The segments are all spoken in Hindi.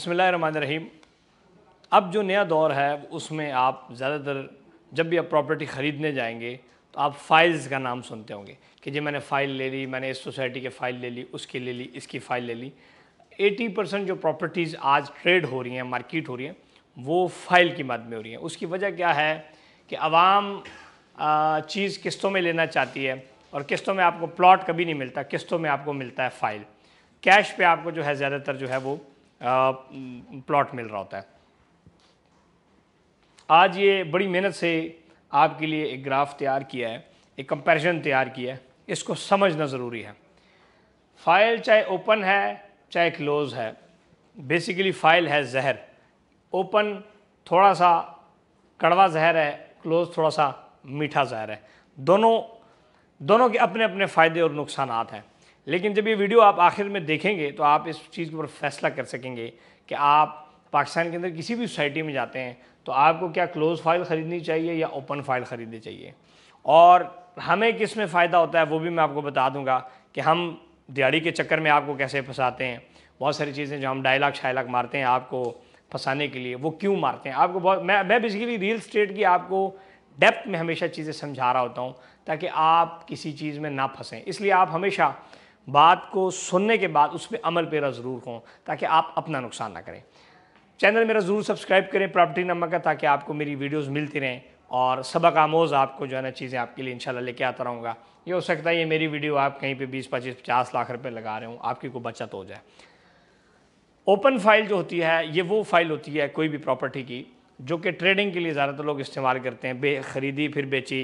बिस्मिल्लाहिर्रहमानिर्रहीम। अब जो नया दौर है उसमें आप ज़्यादातर जब भी आप प्रॉपर्टी ख़रीदने जाएंगे तो आप फ़ाइल्स का नाम सुनते होंगे कि जी मैंने फ़ाइल ले ली, मैंने इस सोसाइटी की फ़ाइल ले ली, उसकी ले ली, इसकी फ़ाइल ले ली। 80% जो प्रॉपर्टीज़ आज ट्रेड हो रही हैं, मार्केट हो रही हैं, वो फ़ाइल की मद में हो रही हैं। उसकी वजह क्या है कि आवाम चीज़ किस्तों में लेना चाहती है और किस्तों में आपको प्लॉट कभी नहीं मिलता, किस्तों में आपको मिलता है फ़ाइल। कैश पे आपको जो है ज़्यादातर जो है वो प्लॉट मिल रहा होता है। आज ये बड़ी मेहनत से आपके लिए एक ग्राफ तैयार किया है, एक कंपैरिजन तैयार किया है, इसको समझना ज़रूरी है। फ़ाइल चाहे ओपन है चाहे क्लोज़ है, बेसिकली फ़ाइल है जहर। ओपन थोड़ा सा कड़वा जहर है, क्लोज़ थोड़ा सा मीठा जहर है। दोनों के अपने अपने फ़ायदे और नुकसानात हैं। लेकिन जब ये वीडियो आप आखिर में देखेंगे तो आप इस चीज़ के ऊपर फैसला कर सकेंगे कि आप पाकिस्तान के अंदर किसी भी सोसाइटी में जाते हैं तो आपको क्या क्लोज़ फाइल ख़रीदनी चाहिए या ओपन फाइल ख़रीदनी चाहिए, और हमें किस में फ़ायदा होता है वो भी मैं आपको बता दूंगा कि हम दिहाड़ी के चक्कर में आपको कैसे फंसाते हैं। बहुत सारी चीज़ें जो हम डायलॉग शायलॉग मारते हैं आपको फंसाने के लिए, वो क्यों मारते हैं आपको। बहुत मैं बेसिकली रियल स्टेट की आपको डेप्थ में हमेशा चीज़ें समझा रहा होता हूँ ताकि आप किसी चीज़ में ना फंसें। इसलिए आप हमेशा बात को सुनने के बाद उस पर अमल पेरा ज़रूर हों ताकि आप अपना नुकसान ना करें। चैनल मेरा ज़रूर सब्सक्राइब करें प्रॉपर्टी नमक का, ताकि आपको मेरी वीडियोस मिलती रहें और सबक आमोज़ आपको जो है ना चीज़ें आपके लिए इंशाल्लाह लेके आता रहूँगा। ये हो सकता है ये मेरी वीडियो आप कहीं पे 20-25-50 लाख रुपए लगा रहे हो, आपकी कोई बचत हो जाए। ओपन फाइल जो होती है ये वो फाइल होती है कोई भी प्रॉपर्टी की जो कि ट्रेडिंग के लिए ज़्यादातर लोग इस्तेमाल करते हैं। खरीदी फिर बेची,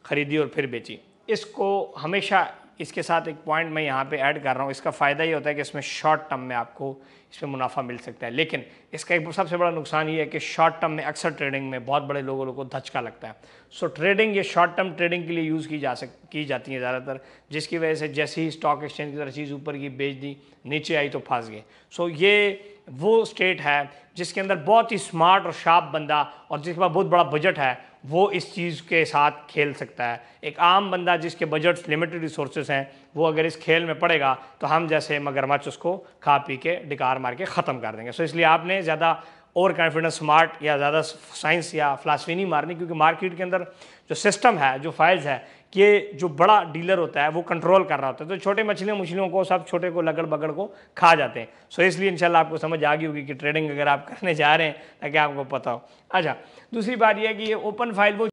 खरीदी और फिर बेची। इसको हमेशा इसके साथ एक पॉइंट मैं यहाँ पे ऐड कर रहा हूँ, इसका फ़ायदा ये होता है कि इसमें शॉर्ट टर्म में आपको इसमें मुनाफा मिल सकता है। लेकिन इसका एक सबसे बड़ा नुकसान ये है कि शॉर्ट टर्म में अक्सर ट्रेडिंग में बहुत बड़े लोगों को धचका लगता है। सो ट्रेडिंग ये शॉर्ट टर्म ट्रेडिंग के लिए यूज़ की जाती है ज़्यादातर, जिसकी वजह से जैसे ही स्टॉक एक्सचेंज की तरह चीज़ ऊपर की बेच दी, नीचे आई तो फंस गए। सो ये वो स्टेट है जिसके अंदर बहुत ही स्मार्ट और शार्प बंदा और जिसके पास बहुत बड़ा बजट है वो इस चीज़ के साथ खेल सकता है। एक आम बंदा जिसके बजट लिमिटेड रिसोर्सेज हैं वो अगर इस खेल में पड़ेगा तो हम जैसे मगरमच्छ उसको खा पी के डिकार मार के ख़त्म कर देंगे। सो इसलिए आपने ज़्यादा ओवर कॉन्फिडेंस स्मार्ट या ज़्यादा साइंस या फिलासफी नहीं मारनी, क्योंकि मार्केट के अंदर जो सिस्टम है, जो फाइल्स है, कि जो बड़ा डीलर होता है वो कंट्रोल कर रहा होता है, तो छोटे मछलियों को सब छोटे को लगड़ बगड़ को खा जाते हैं। सो इसलिए इंशाल्लाह आपको समझ आ गई होगी कि ट्रेडिंग अगर आप करने जा रहे हैं ताकि आपको पता हो। अच्छा, दूसरी बात यह है कि ये ओपन फाइल वो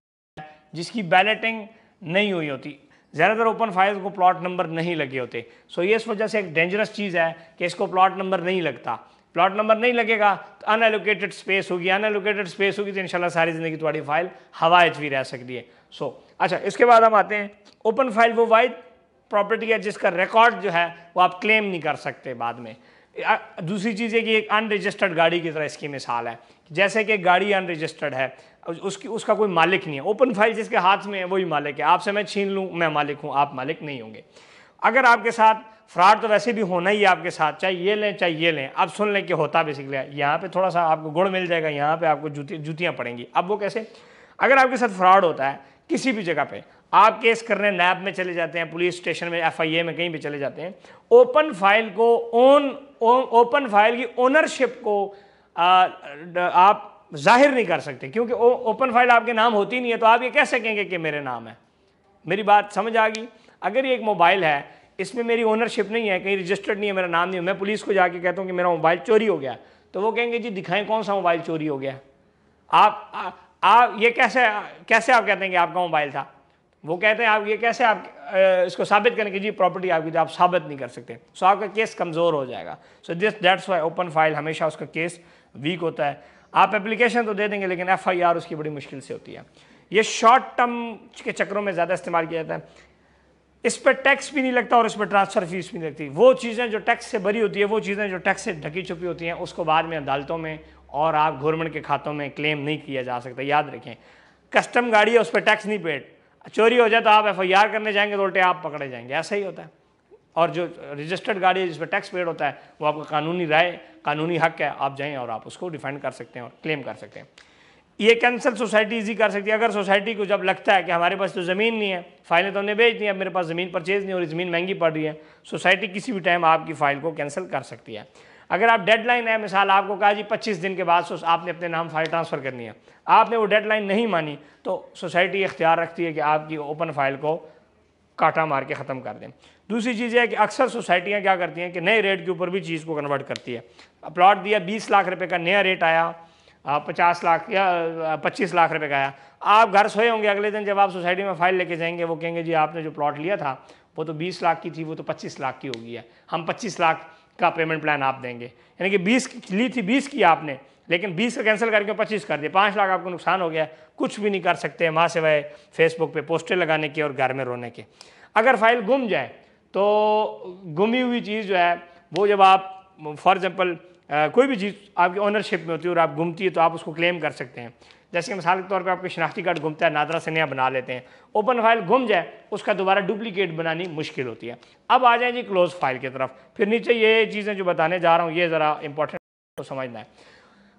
जिसकी बैलेटिंग नहीं हुई होती, ज़्यादातर ओपन फाइल्स को प्लॉट नंबर नहीं लगे होते। सो ये इस वजह से एक डेंजरस चीज़ है कि इसको प्लॉट नंबर नहीं लगता। प्लॉट नंबर नहीं लगेगा तो अनएलोकेटेड स्पेस होगी, अनएलोकेटेड स्पेस होगी तो इंशाल्लाह सारी ज़िंदगी तुम्हारी फाइल हवा भी रह सकती है। अच्छा, इसके बाद हम आते हैं ओपन फाइल वो वाइड प्रॉपर्टी है जिसका रिकॉर्ड जो है वो आप क्लेम नहीं कर सकते बाद में। दूसरी चीज़ है कि एक अनरजिस्टर्ड गाड़ी की तरह इसकी मिसाल है, जैसे कि गाड़ी अनरजिस्टर्ड है, उसका कोई मालिक नहीं है। ओपन फाइल जिसके हाथ में है वही मालिक है। आपसे मैं छीन लूँ मैं मालिक हूँ, आप मालिक नहीं होंगे। अगर आपके साथ फ्रॉड तो वैसे भी होना ही है आपके साथ, चाहे ये लें चाहे ये लें। अब सुन लें कि होता बेसिकली यहाँ पे थोड़ा सा आपको गुड़ मिल जाएगा, यहाँ पे आपको जूतियाँ पड़ेंगी। अब वो कैसे? अगर आपके साथ फ्रॉड होता है किसी भी जगह पे, आप केस करने नैब में चले जाते हैं, पुलिस स्टेशन में, FIA में, कहीं भी चले जाते हैं, ओपन फाइल को ओपन फाइल की ओनरशिप को आप जाहिर नहीं कर सकते, क्योंकि ओपन फाइल आपके नाम होती नहीं है। तो आप ये कह सकेंगे कि मेरे नाम है। मेरी बात समझ आ गई? अगर ये एक मोबाइल है, इसमें मेरी ओनरशिप नहीं है, कहीं रजिस्टर्ड नहीं है, मेरा नाम नहीं है, मैं पुलिस को जाके कहता हूँ कि मेरा मोबाइल चोरी हो गया, तो वो कहेंगे जी दिखाएं कौन सा मोबाइल चोरी हो गया। आप ये कैसे आप कहते हैं कि आपका मोबाइल था? वो कहते हैं आप ये कैसे आप इसको साबित करें कि जी प्रॉपर्टी आपकी थी? आप साबित नहीं कर सकते। सो आपका केस कमज़ोर हो जाएगा। So that's why open file हमेशा उसका केस वीक होता है। आप एप्लीकेशन तो दे देंगे लेकिन FIR उसकी बड़ी मुश्किल से होती है। ये शॉर्ट टर्म के चक्करों में ज़्यादा इस्तेमाल किया जाता है। इस पर टैक्स भी नहीं लगता और इस पर ट्रांसफ़र फीस भी नहीं लगती। वो चीज़ें जो टैक्स से भरी होती है, वो चीज़ें जो टैक्स से ढकी छुपी होती हैं, उसको बाद में अदालतों में और आप गवर्नमेंट के खातों में क्लेम नहीं किया जा सकता। याद रखें, कस्टम गाड़ी है उस पर टैक्स नहीं पेड, चोरी हो जाए तो आप FIR करने जाएंगे तो उल्टे आप पकड़े जाएंगे। ऐसा ही होता है। और जो रजिस्टर्ड गाड़ी है जिस पर टैक्स पेड होता है वो आपका कानूनी राय, कानूनी हक है, आप जाएँ और आप उसको डिफेंड कर सकते हैं और क्लेम कर सकते हैं। ये कैंसल सोसाइटी इजी कर सकती है। अगर सोसाइटी को जब लगता है कि हमारे पास तो ज़मीन नहीं है, फाइलें तो हमने बेच दी, अब मेरे पास ज़मीन परचेज़ नहीं हो रही, ज़मीन महंगी पड़ रही है, सोसाइटी किसी भी टाइम आपकी फ़ाइल को कैंसिल कर सकती है। अगर आप डेडलाइन है, मिसाल आपको कहा जी 25 दिन के बाद आपने अपने नाम फाइल ट्रांसफ़र करनी है, आपने वो डेडलाइन नहीं मानी, तो सोसाइटी इख्तियार रखती है कि आपकी ओपन फाइल को काटा मार के ख़त्म कर दें। दूसरी चीज़ है कि अक्सर सोसाइटियाँ क्या करती हैं कि नए रेट के ऊपर भी चीज़ को कन्वर्ट करती है। प्लॉट दिया 20 लाख रुपए का, नया रेट आया 50 लाख या 25 लाख रुपए का आया, आप घर सोए होंगे, अगले दिन जब आप सोसाइटी में फ़ाइल लेके जाएंगे वो कहेंगे जी आपने जो प्लॉट लिया था वो तो 20 लाख की थी, वो तो 25 लाख की हो गई है, हम 25 लाख का पेमेंट प्लान आप देंगे। यानी कि 20 ली थी, 20 की आपने, लेकिन 20 का कैंसिल करके 25 कर दिया, 5 लाख आपको नुकसान हो गया, कुछ भी नहीं कर सकते माँ सिवाय फेसबुक पे पोस्टर लगाने के और घर में रोने के। अगर फाइल गुम जाए तो गुमी हुई चीज़ जो है वो जब आप फॉर एग्जांपल कोई भी चीज़ आपकी ओनरशिप में होती है और आप गुमती है तो आप उसको क्लेम कर सकते हैं। जैसे कि मिसाल के तौर पे आपके शनाख्ती कार्ड गुमता है, नादरा से नया बना लेते हैं, ओपन फाइल गुम जाए उसका दोबारा डुप्लीकेट बनानी मुश्किल होती है। अब आ जाए जी क्लोज फाइल की तरफ, फिर नीचे ये चीज़ें जो बताने जा रहा हूँ ये ज़रा इंपॉर्टेंट तो समझना है।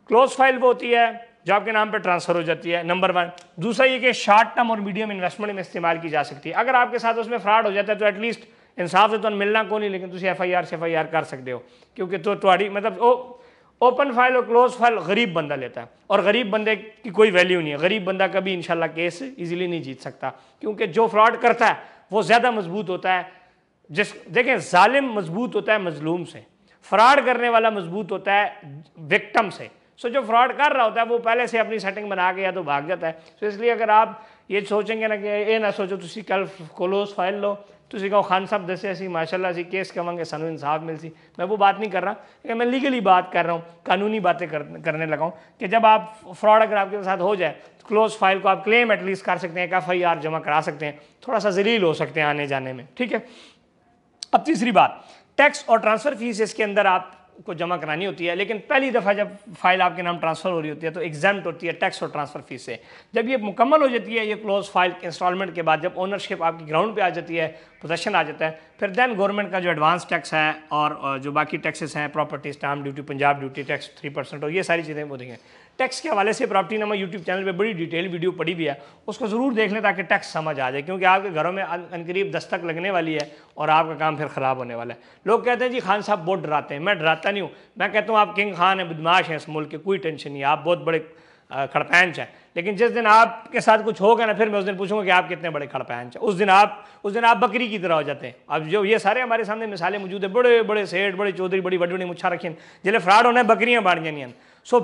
क्लोज फाइल वो होती है जो आपके नाम पर ट्रांसफ़र हो जाती है, नंबर 1। दूसरा ये कि शॉर्ट टर्म और मीडियम इन्वेस्टमेंट में इस्तेमाल की जा सकती है। अगर आपके साथ उसमें फ्रॉड हो जाता है तो एटलीस्ट इंसाफ से तो मिलना को नहीं, लेकिन तुम FIR कर सकते हो, क्योंकि तो तुम्हारी मतलब ओपन फाइल और क्लोज फाइल गरीब बंदा लेता है और गरीब बंदे की कोई वैल्यू नहीं है। गरीब बंदा कभी इंशाल्लाह केस इजीली नहीं जीत सकता, क्योंकि जो फ्रॉड करता है वो ज़्यादा मजबूत होता है। देखें, जालिम मजबूत होता है मजलूम से, फ्रॉड करने वाला मजबूत होता है विक्टिम से। सो जो फ्रॉड कर रहा होता है वो पहले से अपनी सेटिंग बना के या तो भाग जाता है। सो इसलिए अगर आप ये सोचेंगे ना कि ये ना सोचो तुसी कल क्लोज फाइल लो, तुसी कहो खान साहब दसे ऐसी माशाल्लाह सी केस करेंगे सानू इंसाफ मिलसी, मैं वो बात नहीं कर रहा, लेकिन मैं लीगली बात कर रहा हूँ, कानूनी बातें करने लगा हूँ कि जब आप फ्रॉड अगर आपके साथ हो जाए तो क्लोज फाइल को आप क्लेम एटलीस्ट कर सकते हैं, एक FIR जमा करा सकते हैं, थोड़ा सा जलील हो सकते हैं आने जाने में, ठीक है। अब तीसरी बात, टैक्स और ट्रांसफ़र फीस इसके अंदर आपको जमा करानी होती है, लेकिन पहली दफ़ा जब फाइल आपके नाम ट्रांसफ़र हो रही होती है तो एग्जाम्प्ट होती है टैक्स और ट्रांसफ़र फीस से। जब ये मुकम्मल हो जाती है ये क्लोज फाइल इंस्टॉलमेंट के बाद, जब ओनरशिप आपकी ग्राउंड पे आ जाती है, पोजेशन आ जाता है, फिर देन गवर्नमेंट का जो एडवांस टैक्स है और जो बाकी टैक्सेस हैं, property stamp duty, Punjab duty tax 3% और ये सारी चीज़ें वो देखें। टैक्स के हवाले से प्रॉपर्टी नामा यूट्यूब चैनल पे बड़ी डिटेल वीडियो पड़ी भी है, उसको ज़रूर देख लें ताकि टैक्स समझ आ जाए, क्योंकि आपके घरों में अनकरीब दस्तक लगने वाली है और आपका काम फिर ख़राब होने वाला है। लोग कहते हैं जी खान साहब बहुत डराते हैं, मैं डराता नहीं हूँ, मैं कहता हूँ आप किंग खान हैं, बदमाश हैं इस मुल्क के, कोई टेंशन नहीं, आप बहुत बड़े खड़पैंच हैं, लेकिन जिस दिन आपके साथ कुछ होगा ना फिर मैं उस दिन पूछूंगा कि आप कितने बड़े खड़पैंच हैं, उस दिन आप बकरी की तरह हो जाते हैं। अब जो ये सारे हमारे सामने मिसालें मौजूद है, बड़े बड़े सेठ, बड़े चौधरी, बड़ी बड़ी बड़ी मुच्छा रखी, जिले फ्रॉड होना है बकरियाँ बाढ़ जानी। सो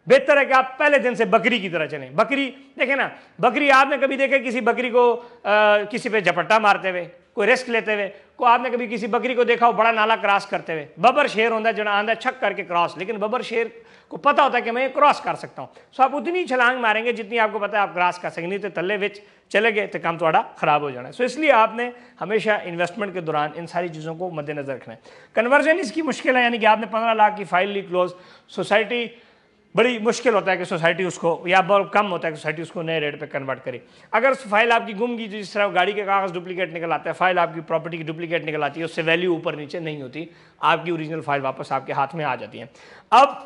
बेहतर है कि आप पहले दिन से बकरी की तरह चलें। बकरी देखें ना, बकरी आपने कभी देखे किसी बकरी को किसी पे झपट्टा मारते हुए, कोई रिस्क लेते हुए? को आपने कभी किसी बकरी को देखा हो बड़ा नाला क्रॉस करते हुए? बबर शेर होता है जो आंदा छक करके क्रॉस, लेकिन बबर शेर को पता होता है कि मैं ये क्रॉस कर सकता हूँ। सो आप उतनी छलांग मारेंगे जितनी आपको पता है आप क्रॉस कर सकेंगे, नहीं तो तल्ले विच चले गए तो काम थोड़ा खराब हो जाना है। सो इसलिए आपने हमेशा इन्वेस्टमेंट के दौरान इन सारी चीज़ों को मद्देनजर रखना है। कन्वर्जन इसकी मुश्किल है, यानी कि आपने 15 लाख की फाइल ली क्लोज, सोसाइटी बड़ी मुश्किल होता है कि सोसाइटी उसको, या बहुत कम होता है कि सोसाइटी उसको नए रेट पे कन्वर्ट करे। अगर फाइल आपकी गुम गई, जिस तरह गाड़ी के कागज़ डुप्लीकेट निकल आता है, फाइल आपकी प्रॉपर्टी की डुप्लीकेट निकल आती है, उससे वैल्यू ऊपर नीचे नहीं होती, आपकी ओरिजिनल फाइल वापस आपके हाथ में आ जाती है। अब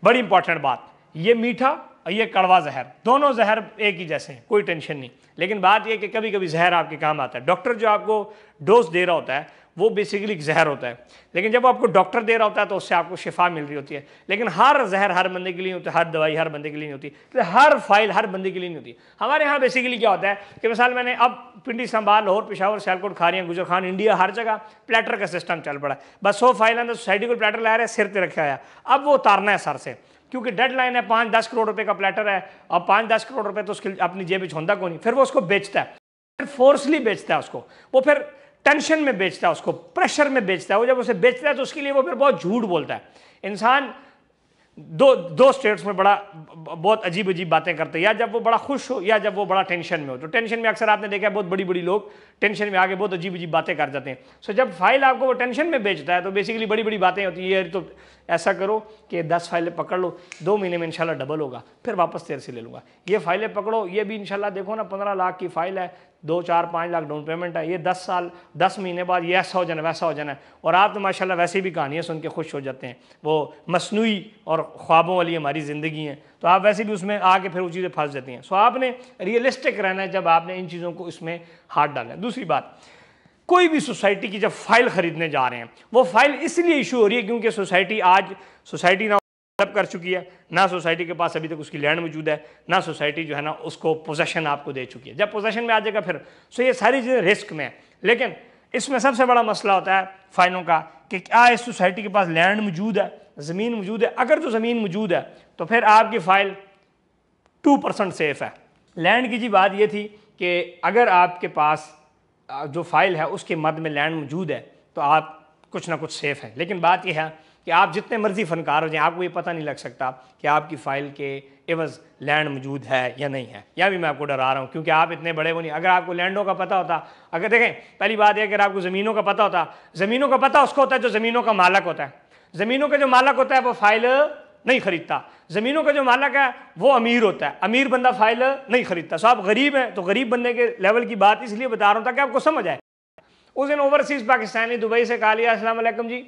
बड़ी इंपॉर्टेंट बात, ये मीठा और ये कड़वा जहर, दोनों जहर एक ही जैसे हैं, कोई टेंशन नहीं, लेकिन बात यह कि कभी कभी जहर आपके काम आता है। डॉक्टर जो आपको डोज दे रहा होता है वो बेसिकली जहर होता है, लेकिन जब आपको डॉक्टर दे रहा होता है तो उससे आपको शिफा मिल रही होती है। लेकिन हर जहर हर बंदे के लिए नहीं होती, हर दवाई हर बंदे के लिए नहीं होती, तो हर फाइल हर बंदे के लिए नहीं होती। हमारे यहाँ बेसिकली क्या होता है कि मिसाल मैंने अब पिंडी, संभाल, लाहौर, पेशावर, सियालकोट, खारियाँ, गुजर खान, इंडिया, हर जगह प्लेटर का सिस्टम चल पड़ा है। बस 100 फाइल अंदर सोसाइटी को प्लेटर ला रहे हैं, सिर पर रखा है, अब वो उतारना है सर से, क्योंकि डेडलाइन है, 5-10 करोड़ रुपए का प्लेटर है, और 5-10 करोड़ रुपए तो उसकी अपनी जेब में छोंदा को नहीं, फिर वो उसको बेचता है, फिर फोर्सली बेचता है उसको, वो फिर टेंशन में बेचता है उसको, प्रेशर में बेचता है। वो जब उसे बेचता है तो उसके लिए वो फिर बहुत झूठ बोलता है। इंसान दो स्टेट्स में बहुत अजीब अजीब बातें करते हैं, या जब वो बड़ा खुश हो या जब वो बड़ा टेंशन में हो। तो टेंशन में अक्सर आपने देखा है बहुत बड़ी बड़ी लोग टेंशन में आके बहुत अजीब अजीब बातें कर जाते हैं। सो जब फाइल आपको वो टेंशन में बेचता है तो बेसिकली बड़ी बड़ी बातें होती है, तो ऐसा करो कि 10 फाइलें पकड़ लो, 2 महीने में इंशाल्लाह डबल होगा, फिर वापस तेरे से ले लूँगा। ये फाइलें पकड़ो, ये भी इंशाल्लाह देखो ना 15 लाख की फाइल है, 2-4-5 लाख डाउन पेमेंट है, ये 10 महीने बाद ये ऐसा हो जाना वैसा हो जाना। और आप तो माशाल्लाह वैसे भी कहानियाँ सुन के खुश हो जाते हैं, वो मसनूई और ख्वाबों वाली हमारी ज़िंदगी है, तो आप वैसे भी उसमें आके फिर वो चीज़ें फंस जाती हैं। सो आपने रियलिस्टिक रहना है जब आपने इन चीज़ों को इसमें हाथ डालना है। दूसरी बात, कोई भी सोसाइटी की जब फाइल खरीदने जा रहे हैं, वो फाइल इसलिए इशू हो रही है क्योंकि सोसाइटी ना डेवलप कर चुकी है, ना सोसाइटी के पास अभी तक उसकी लैंड मौजूद है, ना सोसाइटी जो है ना उसको पोजेशन आपको दे चुकी है। जब पोजेशन में आ जाएगा फिर सो ये सारी चीज़ें रिस्क में है। लेकिन इसमें सबसे बड़ा मसला होता है फाइलों का कि क्या इस सोसाइटी के पास लैंड मौजूद है, ज़मीन मौजूद है। अगर तो ज़मीन मौजूद है तो फिर आपकी फ़ाइल 2% सेफ है। लैंड की जी बात ये थी कि अगर आपके पास जो फाइल है उसके मद में लैंड मौजूद है तो आप कुछ ना कुछ सेफ है। लेकिन बात यह है कि आप जितने मर्जी फनकार हो जाएं, आपको ये पता नहीं लग सकता कि आपकी फ़ाइल के एवज़ लैंड मौजूद है या नहीं है। या भी मैं आपको डरा रहा हूँ क्योंकि आप इतने बड़े वो नहीं। अगर आपको लैंडों का पता होता, अगर देखें पहली बात है, अगर आपको ज़मीनों का पता होता, ज़मीनों का पता उसको होता है जो ज़मीनों का मालक होता है। ज़मीनों का जो मालक होता है वो फाइल नहीं खरीदता। ज़मीनों का जो मालक है वो अमीर होता है, अमीर बंदा फाइल नहीं खरीदता। सो आप गरीब हैं तो गरीब बंदे के लेवल की बात इसलिए बता रहा हूँ ताकि आपको समझ आए। उस दिन ओवरसीज़ पाकिस्तानी दुबई से कहा लिया, अस्सलाम वालेकुम जी,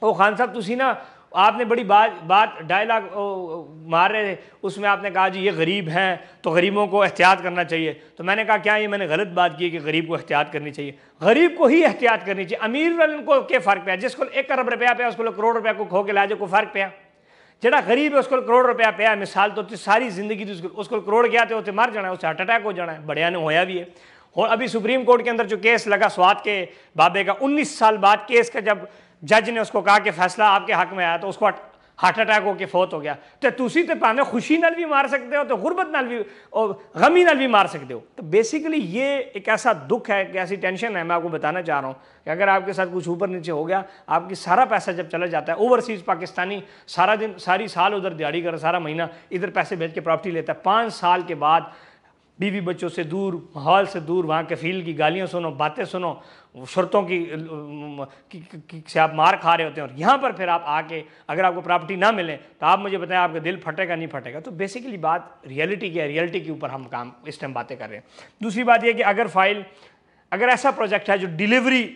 ओ खान साहब तुसी ना आपने बड़ी बात डायलॉग मार रहे थे, उसमें आपने कहा जी ये गरीब हैं तो गरीबों को एहतियात करना चाहिए। तो मैंने कहा क्या ये मैंने गलत बात की कि गरीब को एहतियात करनी चाहिए? गरीब को ही एहतियात करनी चाहिए। अमीर वाले को क्या फ़र्क पे? जिसको 1 अरब रुपया पे उसको करोड़ रुपया को खो के ला जाए, को फ़र्क पे? जड़ा गरीब है उसको करोड़ रुपया पे, मिसाल तो सारी जिंदगी उसको करोड़ गया तो मर जाना है, उससे हार्ट अटैक हो जाना है। बढ़िया ने होया भी है। और अभी सुप्रीम कोर्ट के अंदर जो केस लगा स्वात के बाबे का, 19 साल बाद केस का जब जज ने उसको कहा कि फैसला आपके हक में आया तो उसको हार्ट अटैक होकर फौत हो गया। तो तुसी तो भावे खुशी नाल भी मार सकते हो तो गुरबत नाल भी और गमी नाल भी मार सकते हो। तो बेसिकली ये एक ऐसा दुख है, एक ऐसी टेंशन है। मैं आपको बताना चाह रहा हूँ कि अगर आपके साथ कुछ ऊपर नीचे हो गया, आपकी सारा पैसा जब चला जाता है, ओवरसीज़ पाकिस्तानी सारा दिन सारी साल उधर दिहाड़ी कर, सारा महीना इधर पैसे भेज के प्रॉपर्टी लेता है, 5 साल के बाद बीवी बच्चों से दूर, माहौल से दूर, वहाँ कफील की गालियाँ सुनो, बातें सुनो, शर्तों की से आप मार खा रहे होते हैं। और यहाँ पर फिर आप आके अगर आपको प्रॉपर्टी ना मिले तो आप मुझे बताएं आपका दिल फटेगा नहीं फटेगा? तो बेसिकली बात रियलिटी की है, रियलिटी के ऊपर हम काम इस टाइम बातें कर रहे हैं। दूसरी बात यह कि अगर ऐसा प्रोजेक्ट है जो डिलीवरी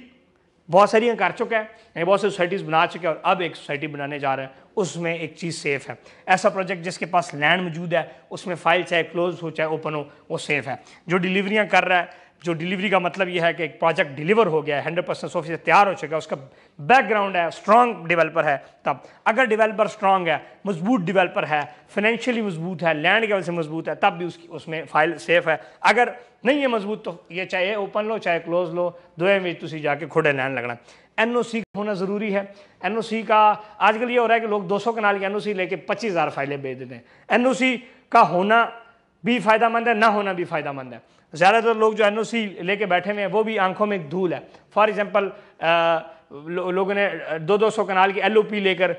बहुत सारी कर चुका है, बहुत सी सोसाइटीज़ बना चुके हैं और अब एक सोसाइटी बनाने जा रहे हैं, उसमें एक चीज़ सेफ़ है। ऐसा प्रोजेक्ट जिसके पास लैंड मौजूद है उसमें फ़ाइल चाहे क्लोज हो चाहे ओपन हो वो सेफ़ है। जो डिलीवरियाँ कर रहा है, जो डिलीवरी का मतलब यह है कि एक प्रोजेक्ट डिलीवर हो गया है, 100% ऑफिस तैयार हो चुका है, उसका बैकग्राउंड है, स्ट्रॉन्ग डेवलपर है। तब अगर डेवलपर स्ट्रॉन्ग है, मजबूत डेवलपर है, फाइनेंशियली मजबूत है, लैंड के वजह से मजबूत है, तब भी उसमें फाइल सेफ है। अगर नहीं है मजबूत तो ये चाहे ओपन लो चाहे क्लोज लो, दोए में तुम जाके खुडे लैंड लगना। NOC होना ज़रूरी है। NOC का आजकल ये हो रहा है कि लोग 200 कनाल की NOC लेके 25,000 फाइलें भेज देते हैं। NOC का होना भी फ़ायदामंद है, ना होना भी फ़ायदामंद है। ज़्यादातर लोग जो NOC लेके बैठे हुए हैं वो भी आंखों में एक धूल है। फॉर एग्जांपल लोगों ने 200 कनाल की LOP लेकर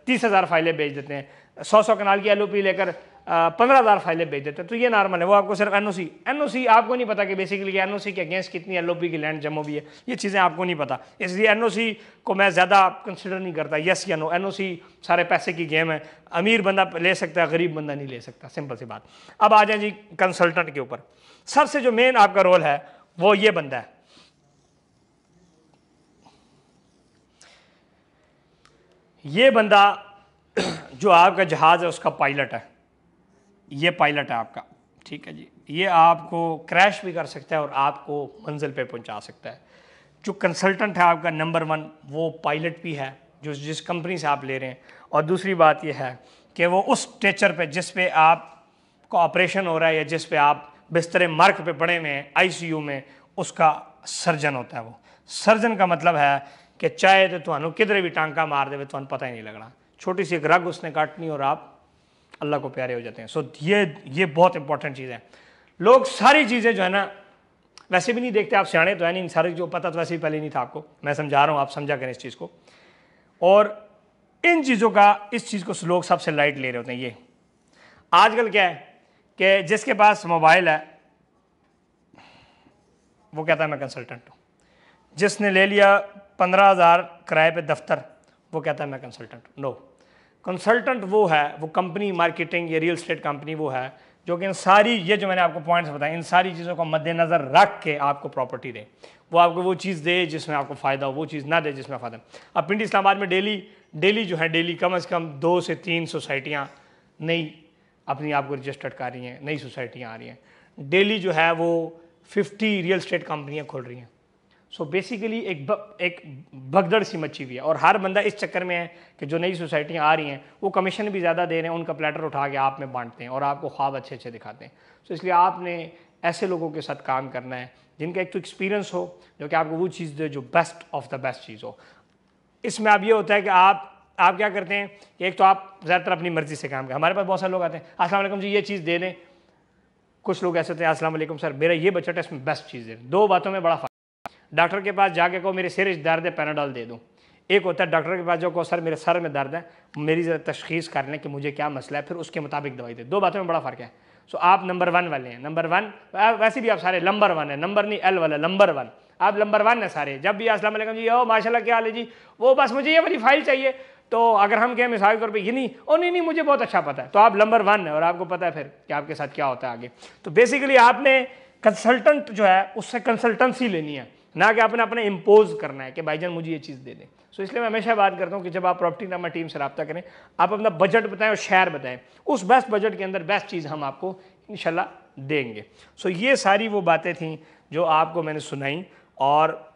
30,000 फाइलें भेज देते हैं, 100 कनाल की LOP लेकर 15,000 फाइलें भेज देते हैं। तो ये नॉर्मल है। वो आपको सिर्फ NOC आपको नहीं पता कि बेसिकली NOC के अगेंस्ट कितनी LOP की लैंड जमा हुई है, ये चीज़ें आपको नहीं पता। इसलिए NOC को मैं ज़्यादा कंसिडर नहीं करता। यस या नो, NOC सारे पैसे की गेम है। अमीर बंदा ले सकता है, गरीब बंदा नहीं ले सकता, सिंपल सी बात। अब आ जाए जी कंसल्टेंट के ऊपर। सबसे जो मेन आपका रोल है वो ये बंदा है, ये बंदा जो आपका जहाज़ है उसका पायलट है। ये पायलट है आपका, ठीक है जी। ये आपको क्रैश भी कर सकता है और आपको मंजिल पे पहुंचा सकता है। जो कंसल्टेंट है आपका नंबर 1 वो पायलट भी है जो जिस कंपनी से आप ले रहे हैं। और दूसरी बात ये है कि वो उस स्ट्रेचर पे जिस पे आपका ऑपरेशन हो रहा है या जिस पे आप बिस्तरे मर्क पे पड़े हुए हैं ICU में, उसका सर्जन होता है। वो सर्जन का मतलब है कि चाहे तो तुहानू किधरे भी टांका मार दे तो पता ही नहीं लगना, छोटी सी एक रग उसने काटनी और आप अल्लाह को प्यारे हो जाते हैं। सो ये बहुत इंपॉर्टेंट चीज़ है। लोग सारी चीज़ें जो है ना वैसे भी नहीं देखते, आप सियाने तो है नहीं, सारी जो पता तो वैसे ही पहले नहीं था आपको, मैं समझा रहा हूँ, आप समझा करें इस चीज़ को। और इन चीज़ों का, इस चीज़ को लोग सबसे लाइट ले रहे होते हैं। ये आजकल क्या है कि जिसके पास मोबाइल है वो कहता है मैं कंसल्टेंट हूँ, जिसने ले लिया 15,000 किराए पे दफ्तर वो कहता है मैं कंसल्टेंट हूँ। नो, कंसल्टेंट वो है, वो कंपनी मार्केटिंग या रियल एस्टेट कंपनी वो है जो कि इन सारी ये जो मैंने आपको पॉइंट्स बताए इन सारी चीज़ों को मद्देनज़र रख के आपको प्रॉपर्टी दे। वो आपको वो चीज़ दे जिसमें आपको फ़ायदा हो, वो चीज़ ना दे जिसमें फ़ायदा। अब पिंडी इस्लामाबाद में डेली जो है डेली कम से कम 2 से 3 सोसाइटियाँ नई अपनी आप को रजिस्टर्ड कर रही हैं, नई सोसाइटियाँ आ रही हैं। डेली जो है वो 50 रियल एस्टेट कंपनियाँ खुल रही हैं। सो बेसिकली एक भगदड़ सी मची हुई है और हर बंदा इस चक्कर में है कि जो नई सोसाइटियाँ आ रही हैं वो कमीशन भी ज़्यादा दे रहे हैं, उनका प्लेटर उठा के आप में बांटते हैं और आपको ख्वाब अच्छे अच्छे दिखाते हैं। सो इसलिए आपने ऐसे लोगों के साथ काम करना है जिनका एक तो एक्सपीरियंस हो, जो कि आपको वो चीज़ दे जो बेस्ट ऑफ द बेस्ट चीज़ हो। इसमें अब ये होता है कि आप क्या करते हैं कि एक तो आप ज़्यादातर अपनी मर्ज़ी से काम करें। हमारे पास बहुत सारे लोग आते हैं, अस्सलाम वालेकुम जी ये चीज़ दे दें। कुछ लोग ऐसे होते हैं, अस्सलाम वालेकुम सर मेरा ये बजट है, इसमें बेस्ट चीज़ है। दो बातों में बड़ा फ़र्क। डॉक्टर के पास जाके कहो मेरे सिर दर्द है पैनाडॉल दे दूँ, एक होता है डॉक्टर के पास जो कहो सर मेरे सर में दर्द है, मेरी ज़रा तशख़ीस कर लें कि मुझे क्या मसला है, फिर उसके मुताबिक दवाई दे। दो बातों में बड़ा फ़र्क है। सो आप नंबर 1 वाले हैं, नंबर 1 वैसे भी आप सारे नंबर 1 है, नंबर नहीं एल वाला, नंबर 1 आप नंबर 1 है सारे। जब भी अस्सलाम वालेकुम जी ओ माशाल्लाह क्या हाल है जी, वो बस मुझे ये वाली फाइल चाहिए, तो अगर हम कहें मिसाल के तौर पे ये नहीं ओ नहीं मुझे बहुत अच्छा पता है, तो आप नंबर 1 है और आपको पता है फिर कि आपके साथ क्या होता है आगे। तो बेसिकली आपने कंसल्टेंट जो है उससे कंसल्टेंसी लेनी है, ना कि आपने अपने इम्पोज करना है कि भाईजान मुझे ये चीज़ दे दें। सो इसलिए मैं हमेशा बात करता हूँ कि जब आप प्रॉपर्टी नामा टीम से रब्ता करें, आप अपना बजट बताएं और शेयर बताएं, उस बेस्ट बजट के अंदर बेस्ट चीज़ हम आपको इंशाल्लाह देंगे। सो ये सारी वो बातें थी जो आपको मैंने सुनाई। और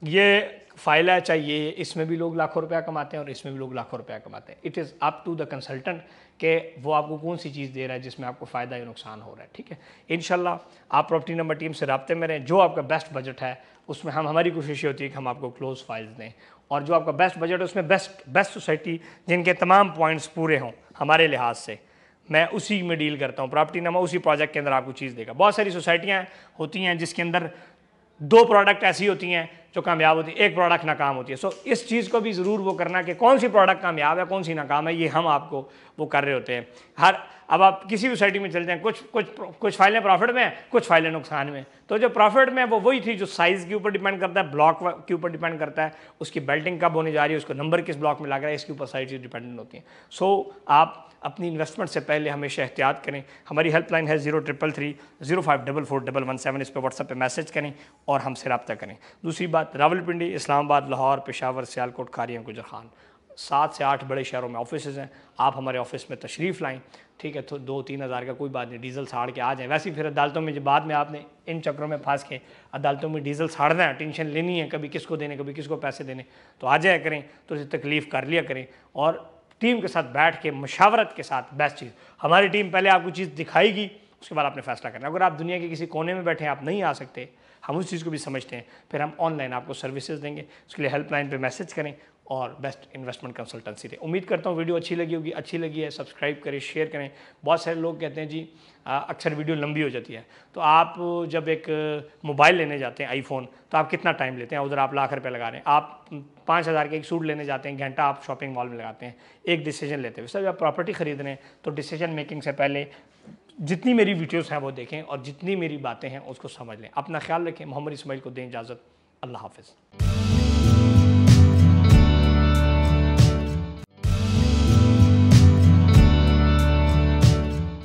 ये फाइल चाहिए, इसमें भी लोग लाखों रुपया कमाते हैं और इसमें भी लोग लाखों रुपया कमाते हैं। It is up to the consultant कि वो आपको कौन सी चीज़ दे रहा है जिसमें आपको फ़ायदा या नुकसान हो रहा है। ठीक है, इंशाल्लाह आप प्रॉपर्टी नंबर टीम से रब्ते में रहें। जो आपका बेस्ट बजट है उसमें हमारी कोशिश होती है कि हम आपको क्लोज फाइल्स दें, और जो आपका बेस्ट बजट है उसमें बेस्ट सोसाइटी जिनके तमाम पॉइंट्स पूरे हों हमारे लिहाज से, मैं उसी में डील करता हूँ। प्रॉपर्टी नामा उसी प्रोजेक्ट के अंदर आपको चीज़ देगा। बहुत सारी सोसाइटियाँ होती हैं जिसके अंदर 2 प्रोडक्ट ऐसी होती हैं जो कामयाब होती है, एक प्रोडक्ट नाकाम होती है। सो इस चीज़ को भी ज़रूर वो करना कि कौन सी प्रोडक्ट कामयाब है कौन सी नाकाम है, ये हम आपको वो कर रहे होते हैं। अब आप किसी भी सोसाइटी में चलते हैं, कुछ फाइलें प्रॉफिट में हैं, कुछ फाइलें नुकसान में। तो जो प्रॉफिट में वो वही थी जो साइज़ के ऊपर डिपेंड करता है, ब्लॉक के ऊपर डिपेंड करता है, उसकी बेल्टिंग कब होने जा रही है, उसको नंबर किस ब्लॉक में लग रहा है, इसके ऊपर सारी चीज़ डिपेंडेंट होती हैं। सो आप अपनी इन्वेस्टमेंट से पहले हमेशा एहतियात करें। हमारी हेल्पलाइन है 0333054417, इस पर व्हाट्सएप पे मैसेज करें और हमसे रब्ता करें। दूसरी बात, रावलपिंडी, इस्लामाबाद, लाहौर, पेशावर, सियालकोट, कारियां, गुजर खान, 7 से 8 बड़े शहरों में ऑफिस हैं। आप हमारे ऑफिस में तशरीफ़ लाएँ। ठीक है, तो 2-3 हज़ार का कोई बात नहीं, डीजल साड़ के आ जाए। वैसे ही फिर अदालतों में जब बाद में आपने इन चक्करों में फंस के अदालतों में डीजल साड़ना है, टेंशन लेनी है, कभी किसको देने कभी किसको पैसे देने, तो आ जाया करें, तो उसे तकलीफ़ कर लिया करें और टीम के साथ बैठ के मशावरत के साथ बेस्ट चीज़। हमारी टीम पहले आपको चीज़ दिखाएगी, उसके बाद आपने फैसला करना। अगर आप दुनिया के किसी कोने में बैठे हैं, आप नहीं आ सकते, हम उस चीज़ को भी समझते हैं, फिर हम ऑनलाइन आपको सर्विसेज देंगे। उसके लिए हेल्पलाइन पे मैसेज करें और बेस्ट इन्वेस्टमेंट कंसल्टेंसी दें। उम्मीद करता हूँ वीडियो अच्छी लगी होगी। अच्छी लगी है सब्सक्राइब करें, शेयर करें। बहुत सारे लोग कहते हैं जी अक्सर वीडियो लंबी हो जाती है, तो आप जब एक मोबाइल लेने जाते हैं आईफोन, तो आप कितना टाइम लेते हैं, उधर आप लाख रुपये लगा रहे हैं। आप 5,000 के एक सूट लेने जाते हैं, घंटा आप शॉपिंग मॉल में लगाते हैं एक डिसीजन लेते हैं। सर जब प्रॉपर्टी खरीद रहे हैं तो डिसीजन मेकिंग से पहले जितनी मेरी वीडियोस हैं वो देखें और जितनी मेरी बातें हैं उसको समझ लें। अपना ख्याल रखें। मोहम्मद इस्माइल को दें इजाज़त। अल्लाह हाफ़िज़।